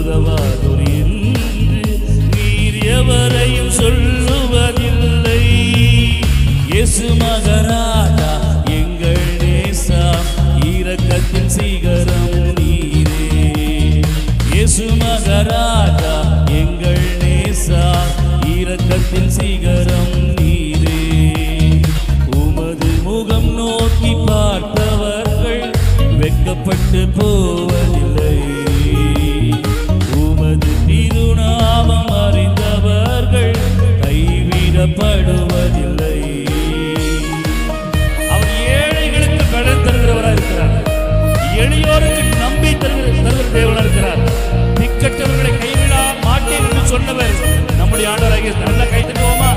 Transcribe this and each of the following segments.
உதவாதோர் என்று நீர் எவரையும் சொல்லுவதில்லை. இயேசு மகராஜா எங்கள் நேசா இரக்கத்தின் சிகரம் நீரே. இயேசு மகராஜா எங்கள் நேசா இரக்கத்தின் சிகரம் நீரே. உமது முகம் நோக்கி பார்த்தவர்கள் வெட்கப்பட்டு போவதில்லை. உமது திருநாமம் அறிந்தவர்கள் கைவிடப்படுவதில்லை. அவர் ஏழைகளுக்கு பலன் தருகிறவராக இருக்கிறார். எளியோருக்கு நம்பி தருகிற தேவனாக இருக்கிறார். திக்கற்றவர்களை கைவிட மாட்டேன் என்று சொன்னவர் நம்முடைய ஆண்டவராகிய. நல்ல கை தட்டுவோமா?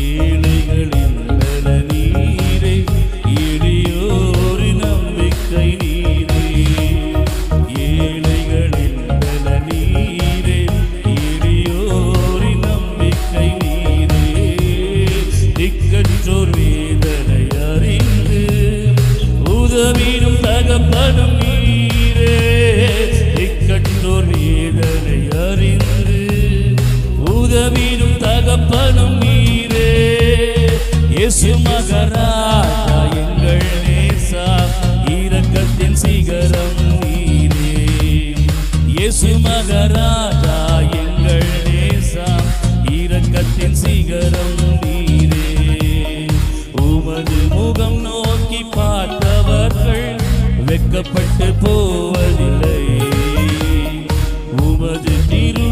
ஏழைகளின் பல நீரே, எளியோரின் நம்பிக்கை நீரே. ஏழைகளின் பல நீரே, எளியோரின் நம்பிக்கை நீரே. திக்கற்றோர் வேதனை அறிந்து உதவிடும் தகப்பனும் நீரே. திக்கற்றோர் வேதனை அறிந்து உதவிடும் தகப்பனும் நீரே. இயேசு மகராஜா எங்கள் நேசா இரக்கத்தின் சிகரம் நீரே. இயேசு மகராஜா எங்கள் நேசா இரக்கத்தின் சிகரம் நீரே. உமது முகம் நோக்கி பார்த்தவர்கள் வெட்கப்பட்டு போவதில்லை. உமது திரு